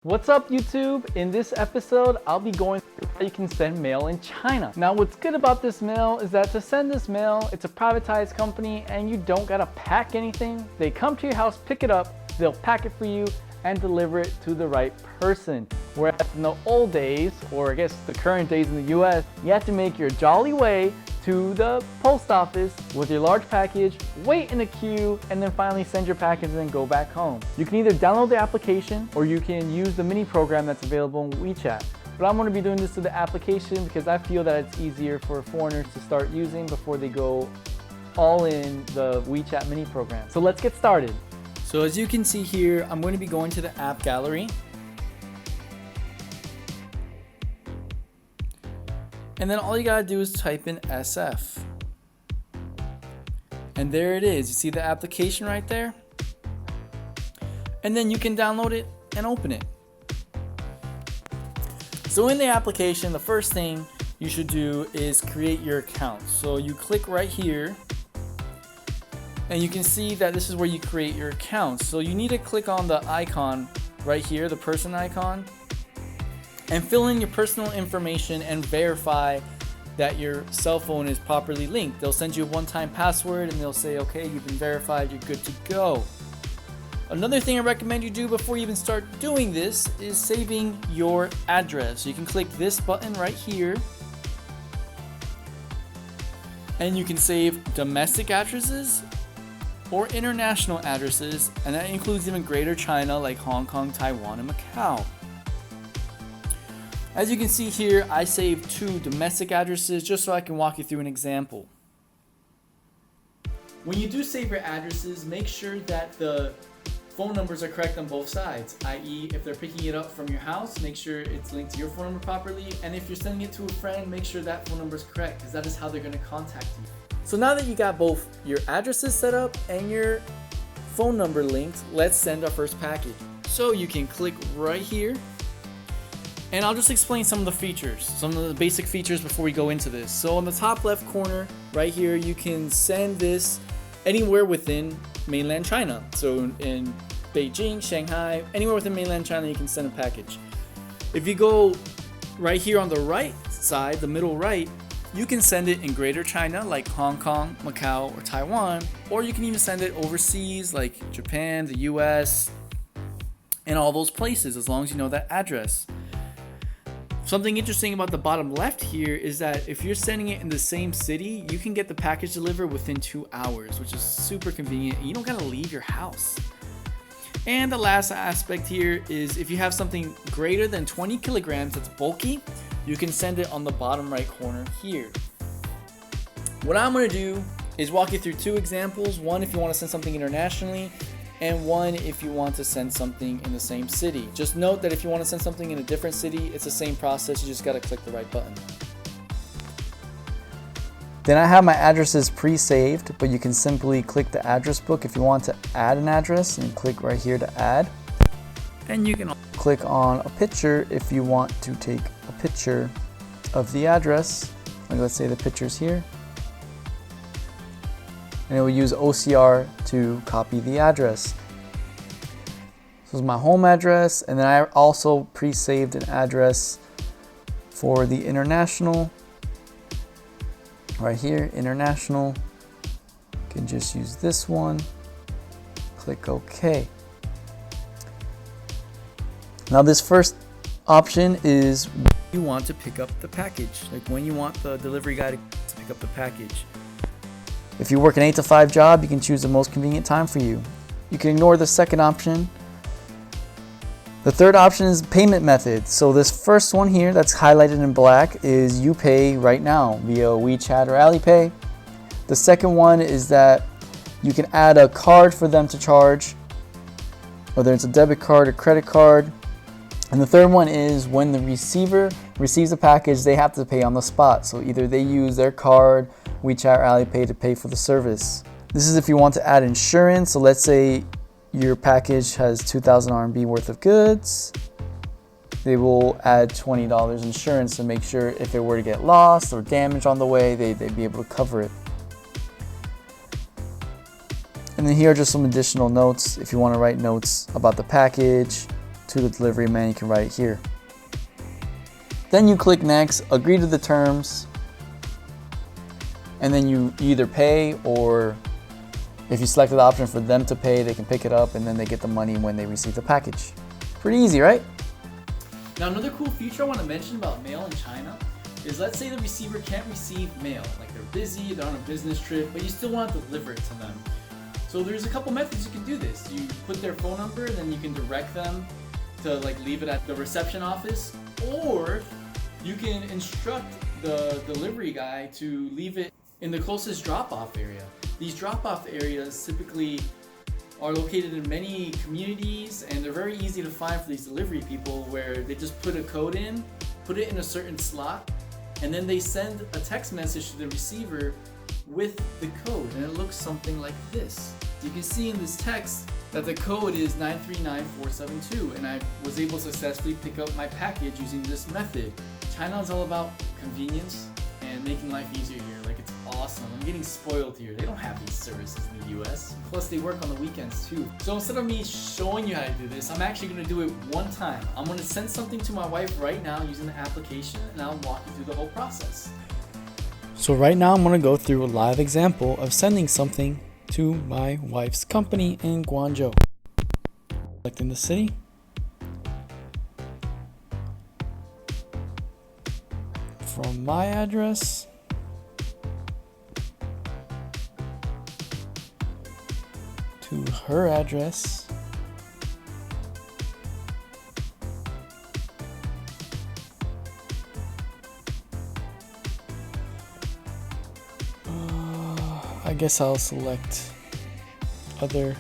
What's up YouTube? In this episode, I'll be going through how you can send mail in China. Now what's good about this mail is that to send this mail, it's a privatized company and you don't gotta pack anything. They come to your house, pick it up, they'll pack it for you and deliver it to the right person. Whereas in the old days, or I guess the current days in the US, you have to make your jolly way to the post office with your large package, wait in a queue, and then finally send your package and then go back home. You can either download the application or you can use the mini program that's available in WeChat. But I'm going to be doing this through the application because I feel that it's easier for foreigners to start using before they go all in the WeChat mini program. So let's get started. So as you can see here, I'm going to be going to the app gallery. And then all you gotta do is type in SF. And there it is. You see the application right there? And then you can download it and open it. So in the application, the first thing you should do is create your account. So you click right here and you can see that this is where you create your account. So you need to click on the icon right here, the person icon, and fill in your personal information and verify that your cell phone is properly linked. They'll send you a one-time password and they'll say, okay, you've been verified, you're good to go. Another thing I recommend you do before you even start doing this is saving your address. You can click this button right here and you can save domestic addresses or international addresses, and that includes even Greater China like Hong Kong, Taiwan, and Macau. As you can see here, I saved 2 domestic addresses just so I can walk you through an example. When you do save your addresses, make sure that the phone numbers are correct on both sides, i.e. if they're picking it up from your house, make sure it's linked to your phone number properly, and if you're sending it to a friend, make sure that phone number is correct because that is how they're going to contact you. So now that you got both your addresses set up and your phone number linked, let's send our first package. So you can click right here. And I'll just explain some of the features, some of the basic features before we go into this. So on the top left corner right here, you can send this anywhere within mainland China. So in Beijing, Shanghai, anywhere within mainland China, you can send a package. If you go right here on the right side, the middle right, you can send it in Greater China like Hong Kong, Macau, or Taiwan, or you can even send it overseas like Japan, the US, and all those places as long as you know that address. Something interesting about the bottom left here is that if you're sending it in the same city, you can get the package delivered within 2 hours, which is super convenient and you don't gotta leave your house. And the last aspect here is if you have something greater than 20 kilograms that's bulky, you can send it on the bottom right corner here. What I'm gonna do is walk you through 2 examples, one if you wanna send something internationally, and one if you want to send something in the same city. Just note that if you want to send something in a different city, it's the same process, you just gotta click the right button. Then I have my addresses pre-saved, but you can simply click the address book if you want to add an address and click right here to add. And you can click on a picture if you want to take a picture of the address. Like let's say the picture's here. And it will use OCR to copy the address. This is my home address, and then I also pre-saved an address for the international. Right here, international. You can just use this one. Click OK. Now this first option is when you want to pick up the package, like when you want the delivery guy to pick up the package. If you work an 8 to 5 job, you can choose the most convenient time for you. You can ignore the second option. The third option is payment method. So this first one here that's highlighted in black is you pay right now via WeChat or Alipay. The second one is that you can add a card for them to charge, whether it's a debit card or credit card. And the third one is when the receiver receives a package, they have to pay on the spot. So either they use their card, WeChat or Alipay to pay for the service. This is if you want to add insurance. So let's say your package has 2,000 RMB worth of goods. They will add $20 insurance to make sure if it were to get lost or damaged on the way, they'd be able to cover it. And then here are just some additional notes if you want to write notes about the package, to the delivery man, you can write it here. Then you click next, agree to the terms, and then you either pay, or if you select the option for them to pay, they can pick it up and then they get the money when they receive the package. Pretty easy, right? Now another cool feature I want to mention about mail in China is, let's say the receiver can't receive mail, like they're busy, they're on a business trip, but you still want to deliver it to them. So there's a couple methods you can do this. You put their phone number and then you can direct them to like leave it at the reception office, or you can instruct the delivery guy to leave it in the closest drop-off area. These drop-off areas typically are located in many communities, and they're very easy to find for these delivery people, where they just put a code in, put it in a certain slot, and then they send a text message to the receiver with the code, and it looks something like this. You can see in this text that the code is 939472, and I was able to successfully pick up my package using this method. China is all about convenience and making life easier here. Like, it's awesome. I'm getting spoiled here. They don't have these services in the US. Plus, they work on the weekends too. So instead of me showing you how to do this, I'm actually gonna do it one time. I'm gonna send something to my wife right now using the application, and I'll walk you through the whole process. So right now I'm gonna go through a live example of sending something to my wife's company in Guangzhou. Selecting the city. From my address to her address. I guess I'll select other.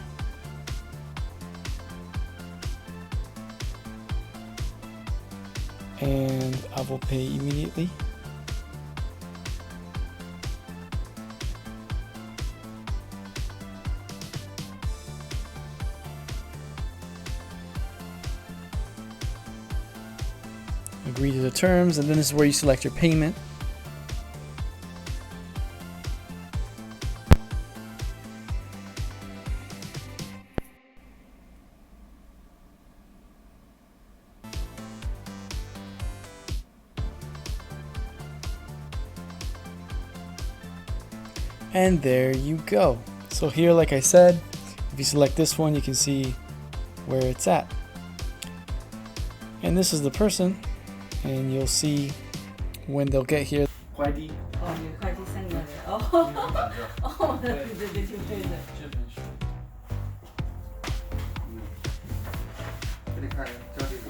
And I will pay immediately. Agree to the terms, and then this is where you select your payment. And there you go. So here, like I said, if you select this one, you can see where it's at. And this is the person, and you'll see when they'll get here. 快递。哦，你快递3个人哦，哦，对对对，就对的。给你看交地址。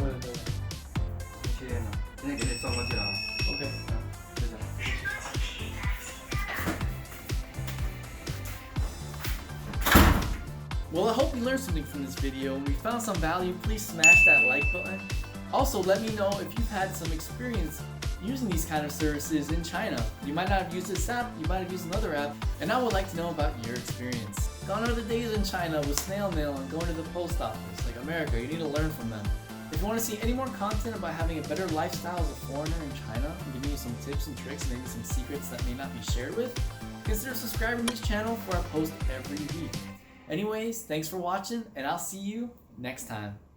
对。谢谢呢，今天给你送过去了啊。OK。谢谢。Well, I hope you learned something from this video, and we found some value. Please smash that like button. Also, let me know if you've had some experience using these kind of services in China. You might not have used this app, you might have used another app, and I would like to know about your experience. Gone are the days in China with snail mail and going to the post office. Like America, you need to learn from them. If you want to see any more content about having a better lifestyle as a foreigner in China, and giving you some tips and tricks, maybe some secrets that may not be shared with, consider subscribing to this channel, for I post every week. Anyways, thanks for watching, and I'll see you next time.